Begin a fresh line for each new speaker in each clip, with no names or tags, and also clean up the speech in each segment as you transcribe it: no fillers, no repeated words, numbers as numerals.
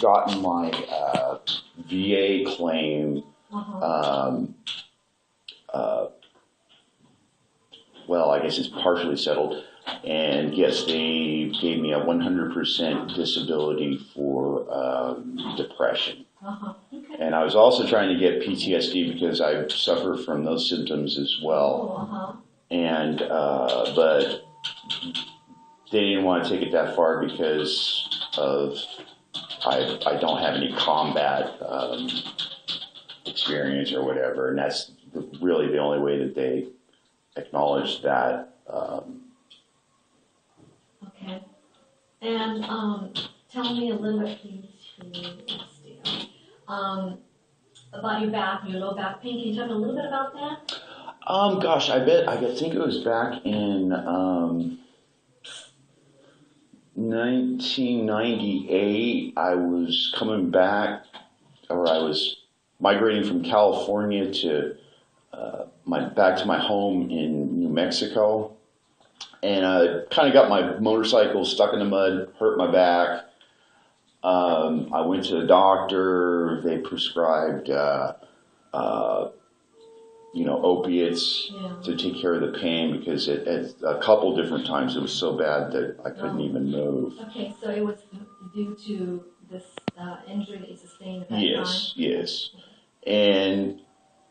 gotten my VA claim. Well, I guess it's partially settled. And yes, they gave me a 100% disability for depression.
Okay.
And I was also trying to get PTSD because I suffer from those symptoms as well. And but they didn't want to take it that far because of I don't have any combat experience or whatever, and that's really the only way that they acknowledge that.
Okay. And tell me a little bit, please, about your back, your low back pain. Can you tell me a little bit about that?
Gosh, I think it was back in 1998. I was coming back, or I was migrating from California to back to my home in New Mexico, and I kind of got my motorcycle stuck in the mud, hurt my back. I went to the doctor. They prescribed, opiates to take care of the pain because at a couple different times it was so bad that I couldn't even move.
Okay, so it was due to this injury that you sustained at that
Yes,
time?
yes. And,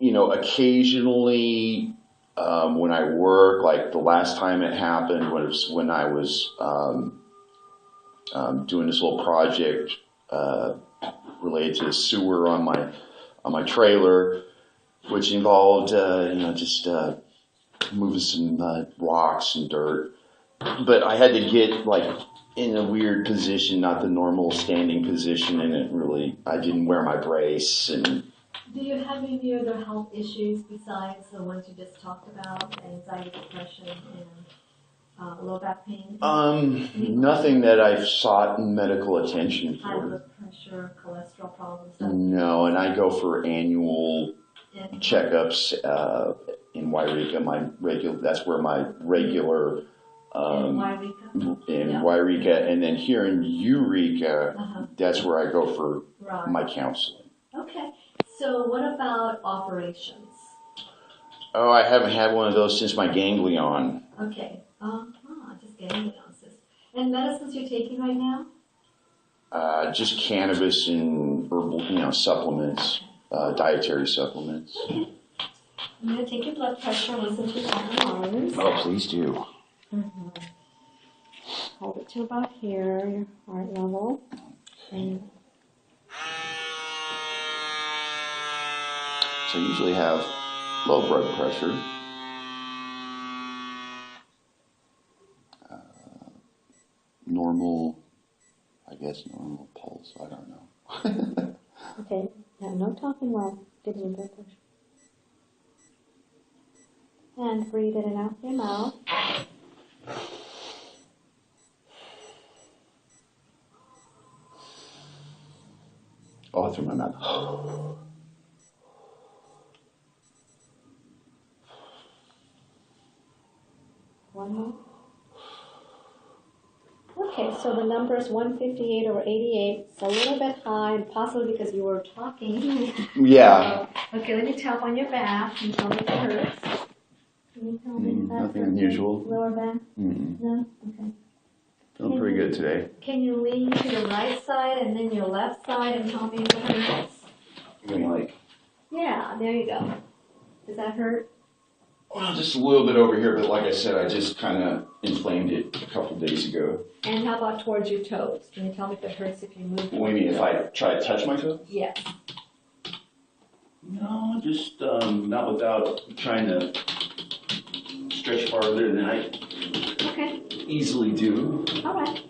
occasionally when I work, like the last time it happened was when I was doing this little project related to the sewer on my trailer, which involved just moving some rocks and dirt. But I had to get like in a weird position, not the normal standing position, and I didn't wear my brace. And
do you have any other health issues besides the ones you just talked about, anxiety, depression, and low back pain?
Nothing that I've sought medical attention
High
for.
blood pressure, cholesterol problems?
No, and I go for annual checkups in Wairika. That's where my regular in Wairika, and then here in Eureka, that's where I go for my counseling.
Okay. So what about operations?
Oh, I haven't had one of those since my ganglion.
Okay. Just ganglion cyst. And medicines you're taking right now?
Just cannabis and herbal, supplements, dietary supplements.
Okay. I'm going to take your blood pressure and listen to your arms.
Oh, please do.
Hold it to about here, your heart level. And
so I usually have low blood pressure. Normal pulse, I don't know.
okay, no talking while getting your blood pressure. And breathe in and out your mouth.
Oh, through my mouth.
One more. Okay, so the number is 158 over 88. It's a little bit high, possibly because you were talking.
Yeah.
Okay, let me tap on your back and tell me if it hurts. Can you tell me if that
nothing
hurts?
unusual.
Lower back? No? Okay.
Feeling pretty good today.
Can you lean to your right side and then your left side and tell me if it hurts? Yeah, there you go. Does that hurt?
Well, just a little bit over here, but like I said, I just kind of inflamed it a couple of days ago.
And how about towards your toes? Can you tell me if it hurts if you move?
What do you mean, if I try to touch my toes?
Yes.
No, just not without trying to stretch farther than I easily do.
All right.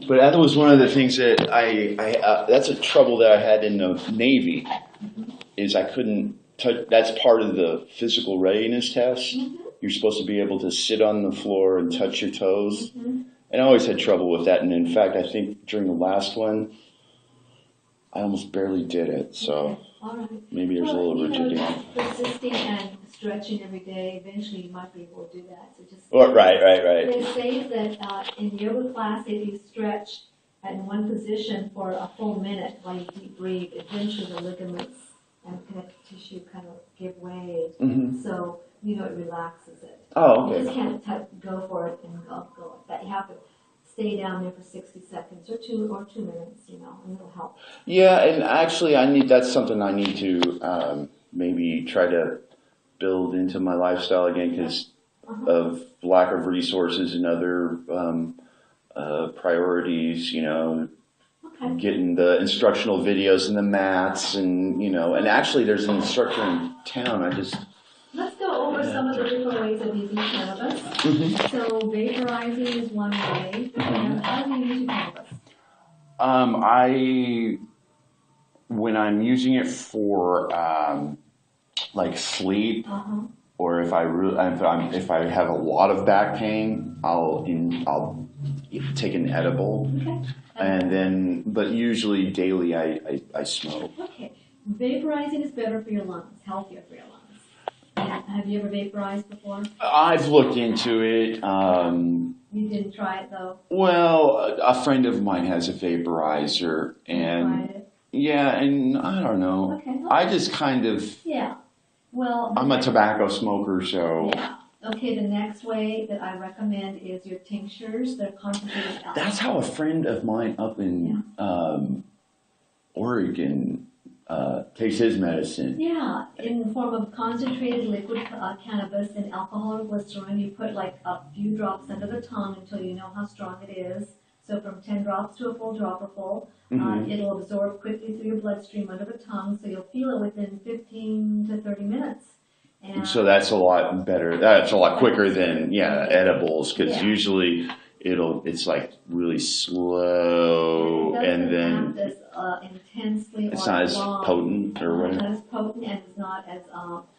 But that was one of the things that that's a trouble that I had in the Navy, is I couldn't touch. That's part of the physical readiness test. You're supposed to be able to sit on the floor and touch your toes. And I always had trouble with that. And in fact, I think during the last one, I almost barely did it. So maybe there's a little rigidity.
Persisting and stretching every day, eventually you might be able to do that. So just
right.
They say that in yoga class, if you stretch in one position for a full minute while you deep breathe, eventually the ligaments and connective tissue kind of give way.
Mm-hmm.
So, it relaxes it.
Oh,
You
okay.
just can't go for it and go like that. You have to stay down there for 60 seconds or 2 minutes, and it'll help.
Yeah, and actually, that's something I need to maybe try to build into my lifestyle again because of lack of resources and other priorities.
Okay.
Getting the instructional videos and the mats, and and actually, there's an instructor in town.
Let's go over some of the different ways of using cannabis. So vaporizing is one way. And how do you use your cannabis?
When I'm using it for like sleep, or if I have a lot of back pain, I'll take an edible, and then but usually daily I smoke.
Okay, vaporizing is better for your lungs, healthier for your lungs. And have you ever vaporized before?
I've looked into it.
You didn't try it though?
Well, a friend of mine has a vaporizer, and yeah, and I don't know.
Okay.
I just kind of.
Yeah. Well.
I'm a tobacco smoker, so.
Yeah. Okay, the next way that I recommend is your tinctures. They're concentrated alcohol.
That's how a friend of mine up in Oregon takes his medicine.
Yeah, in the form of concentrated liquid cannabis and alcohol or glycerin. You put like a few drops under the tongue until you know how strong it is. So from 10 drops to a full dropper full. It'll absorb quickly through your bloodstream under the tongue, so you'll feel it within 15 to 30 minutes. And
so that's a lot better. That's a lot quicker than edibles, because usually it's like really slow, and then
as intensely.
It's not as potent or whatever.
Not as potent, and it's not as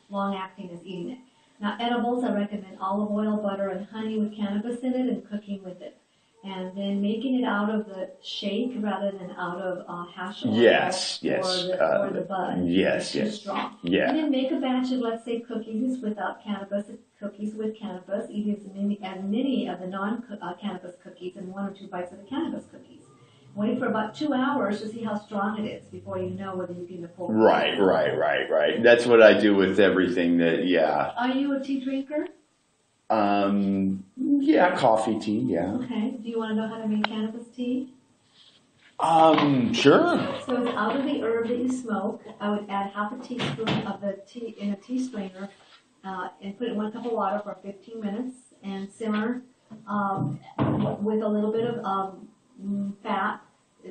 long acting as eating it. Now edibles, I recommend olive oil, butter, and honey with cannabis in it, and cooking with it. And then making it out of the shake rather than out of hash oil.
Yes.
Or the bud.
Yes.
Too strong.
Yeah.
And then make a batch of, let's say, cookies without cannabis, cookies with cannabis. Eat as many of the non-cannabis cookies and 1 or 2 bites of the cannabis cookies. Wait for about 2 hours to see how strong it is before you know whether you can afford it.
Right. That's what I do with everything that,
Are you a tea drinker?
Yeah, coffee, tea, yeah.
Okay. Do you want to know how to make cannabis tea?
Sure.
So it's out of the herb that you smoke. I would add half a teaspoon of the tea in a tea strainer and put it in 1 cup of water for 15 minutes and simmer with a little bit of fat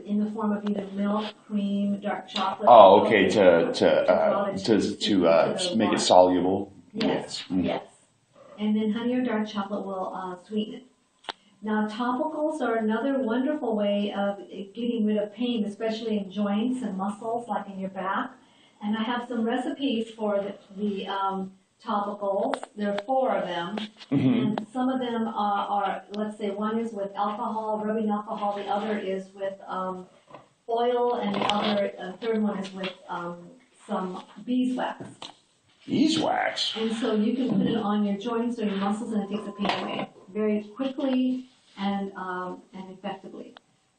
in the form of either milk, cream, dark chocolate.
Oh, okay. To make it soluble.
Yes. And then honey or dark chocolate will sweeten it. Now, topicals are another wonderful way of getting rid of pain, especially in joints and muscles, like in your back. And I have some recipes for the topicals. There are 4 of them. And some of them are, let's say, one is with alcohol, rubbing alcohol. The other is with oil, and the third one is with some beeswax.
Beeswax?
And so you can put it on your joints or your muscles, and it takes the pain away very quickly and effectively.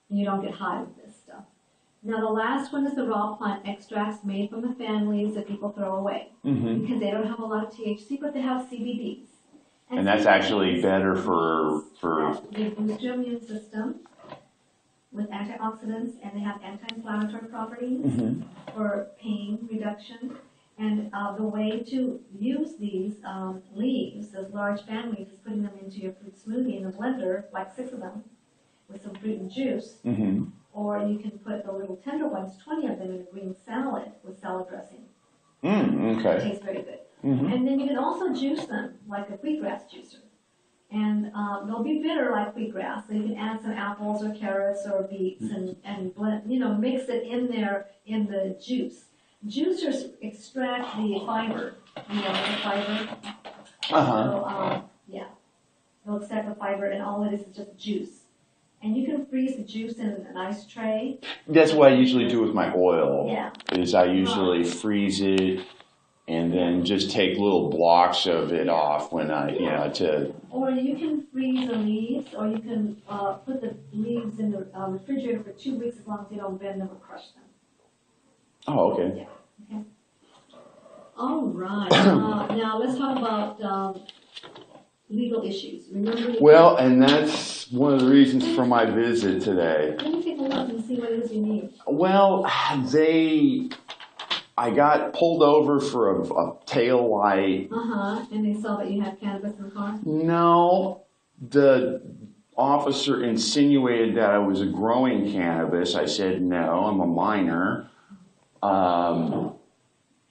And you don't get high with this stuff. Now, the last one is the raw plant extracts made from the families that people throw away because they don't have a lot of THC, but they have CBDs.
And that's actually better for.
They boost your immune system with antioxidants, and they have anti-inflammatory properties for pain reduction. And the way to use these leaves, those large fan leaves, is putting them into your fruit smoothie in a blender, like 6 of them, with some fruit and juice. Or you can put the little tender ones, 20 of them, in a green salad with salad dressing.
Okay.
It tastes very good. And then you can also juice them like a wheatgrass juicer. And they'll be bitter like wheatgrass, so you can add some apples or carrots or beets and blend, mix it in there in the juice. Juicers extract the fiber, the fiber. So, they'll extract the fiber, and all it is just juice. And you can freeze the juice in an ice tray.
That's what I usually do with my oil.
Yeah.
Is I usually freeze it and then just take little blocks of it off when to.
Or you can freeze the leaves, or you can put the leaves in the refrigerator for 2 weeks as long as you don't bend them or crush them.
Oh, okay.
Yeah. Okay. All right. Now let's talk about legal issues. Remember?
Well, and that's one of the reasons for my visit today.
Let me take a look and see what it is you need.
Well, I got pulled over for a tail light.
And they saw that you had cannabis in the car?
No, the officer insinuated that I was growing cannabis. I said, no, I'm a minor.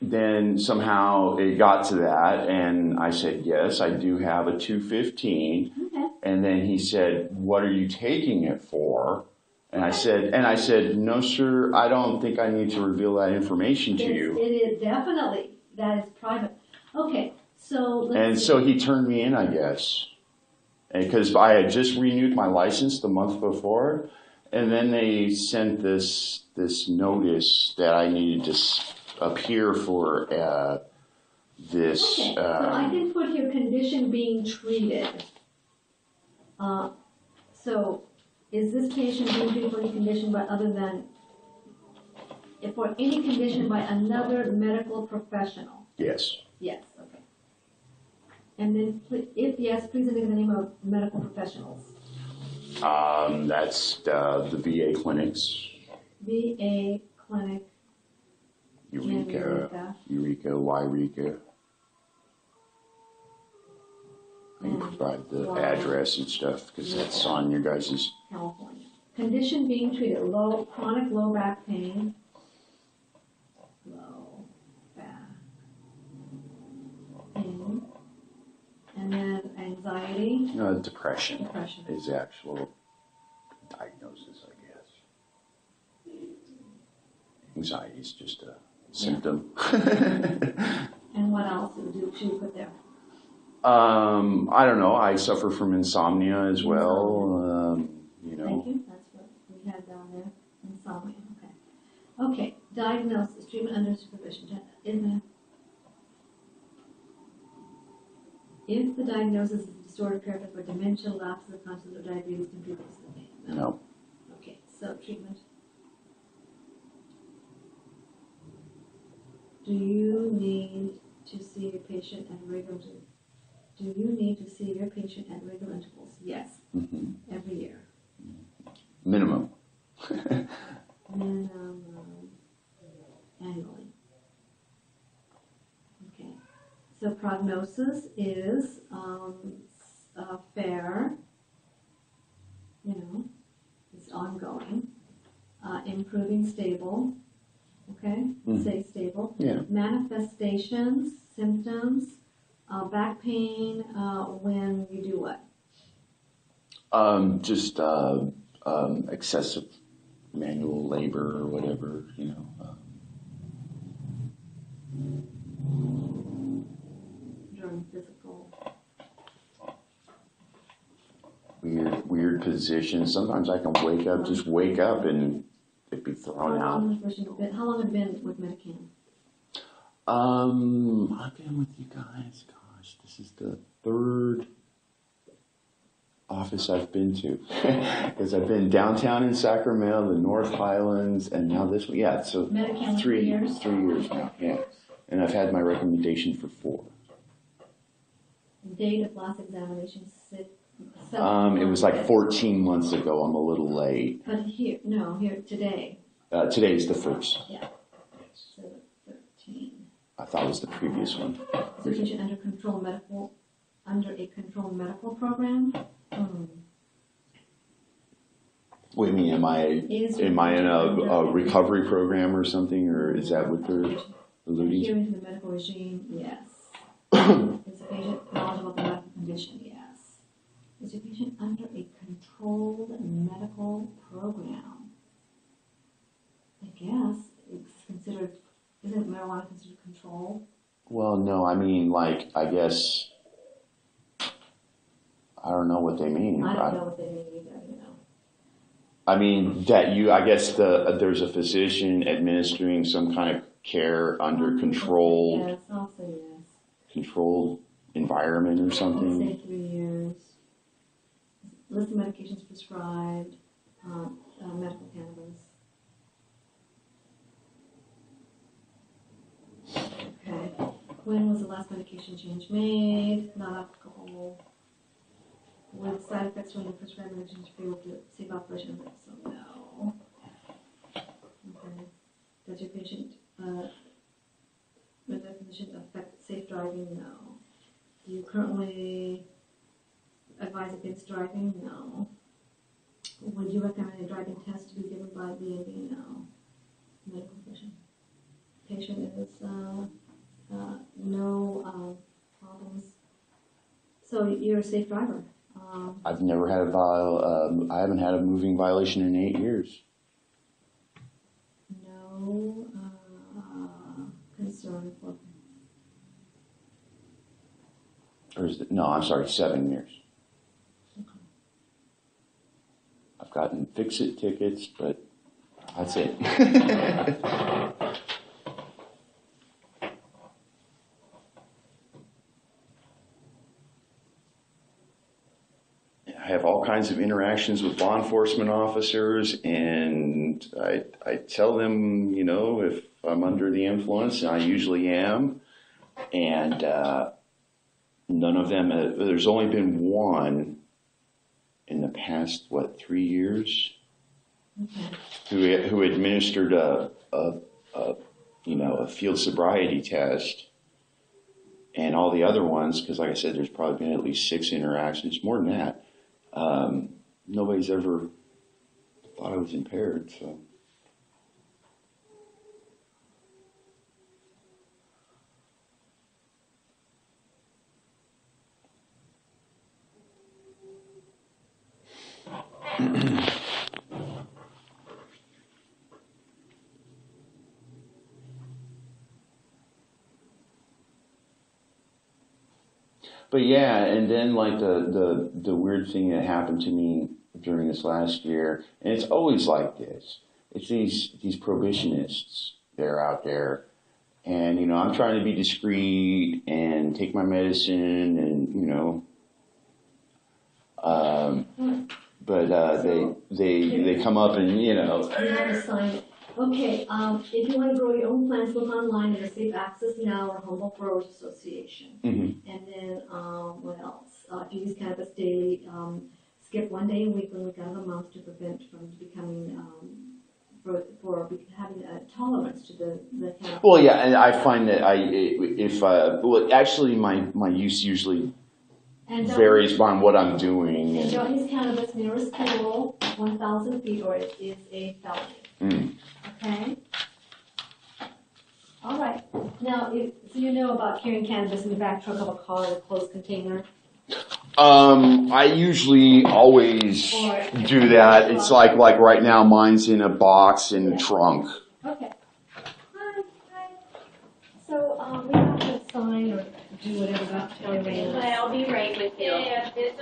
Then somehow it got to that, and I said, yes, I do have a 215.
Okay.
And then he said, what are you taking it for? And I said, no, sir, I don't think I need to reveal that information to you.
It is definitely, that is private. Okay, so
So he turned me in, I guess. Because I had just renewed my license the month before, and then they sent this notice that I needed to appear for this.
Okay, so I can put here condition being treated. So is this patient being treated for any condition by other than, for any condition by another medical professional?
Yes.
Yes, okay. And then if yes, please indicate the name of medical professionals.
That's the VA clinics.
VA clinic.
Eureka, Yreka. I can provide the address and stuff because that's on your guys'.
California. Condition being treated, chronic low back pain. Low back pain. And then anxiety.
Depression is the actual diagnosis, I guess. Anxiety is just a symptom.
And what else should you put there?
I don't know. I suffer from insomnia as well.
Thank you. That's what we had down there. Insomnia. Okay. Okay. Diagnosis. Treatment under supervision. If the diagnosis is a disorder characterized by dementia, lapse of consciousness, or diabetes, can people see the pain?
No.
Okay. So treatment. Do you need to see your patient at regular intervals? Do you need to see your patient at regular intervals? Yes.
Mm-hmm.
Every year.
Minimum.
Minimum annually. Okay. So prognosis is fair. It's ongoing. Improving, stable. Okay. Say stable.
Yeah.
Manifestations, symptoms. Back pain, when you do what?
Just excessive manual labor or whatever,
During physical.
Weird positions. Sometimes I can just wake up and it'd be thrown out.
How long have you been with Medicaid?
I've been with you guys. Gosh, this is the third office I've been to, because I've been downtown in Sacramento, the North Highlands, and now this one. Yeah, so
Medicaid
3
years.
3 years now. Yeah, and I've had my recommendation for 4.
Date of last examination,
it was like 14 months ago. I'm a little late.
But here today.
Today's the first.
Yeah. So 13.
I thought it was the previous one.
So patient under a controlled medical program?
What do you mean? Am I in a recovery program or something, or is that what they're alluding to?
Adhering to the medical regime, yes. Is the patient knowledgeable of the medical condition? Yes. Is the patient under a controlled medical program? I guess it's considered. Isn't marijuana considered control?
Well, no. I mean, I guess. I don't know what they mean.
I don't know what they mean either.
I mean, I guess there's a physician administering some kind of care under controlled
Yes, I'll say yes.
controlled environment or
I'll
something.
say 3 years. List of medications prescribed, medical cannabis. Okay. When was the last medication change made? Not applicable. With side effects from the prescribed medications fail to save operation risk, so no. Okay. Does your patient, medical condition affect safe driving? No. Do you currently advise against driving? No. Would you recommend a driving test to be given by B&B? No. Medical condition. Patient is, no, problems. So you're a safe driver.
I've never had I haven't had a moving violation in 8 years.
No concern for.
Or is it, no, I'm sorry, 7 years.
Okay.
I've gotten fix-it tickets, but that's it. I have all kinds of interactions with law enforcement officers, and I tell them, you know, if I'm under the influence, and I usually am, and none of them, there's only been one in the past, 3 years,
Okay.
who administered a field sobriety test, and all the other ones, because like I said, there's probably been at least 6 interactions, more than that. Nobody's ever thought I was impaired, so. But yeah, and then like the weird thing that happened to me during this last year, and it's always like this. It's these prohibitionists that are out there, and you know I'm trying to be discreet and take my medicine, and you know, but they come up and you know.
You have to sign it. Okay, if you want to grow your own plants, look online at Safe Access Now or Humboldt Growers Association.
Mm-hmm.
And then, what else? If you use cannabis daily, skip 1 day a week, 1 week out of the month to prevent from becoming, for having a tolerance to the cannabis.
Well, yeah, and I find that actually my use usually varies on what I'm doing.
And don't use cannabis near a school 1,000 feet or it is a felony.
Mm.
Okay? All right. Now, so you know about carrying cannabis in the back trunk of a car in a closed container?
I usually always do that. It's like right now, mine's in a box in the trunk.
Okay. Hi. So, we have to sign or do whatever about to tell you.
I'll be right with you.
Yeah, it's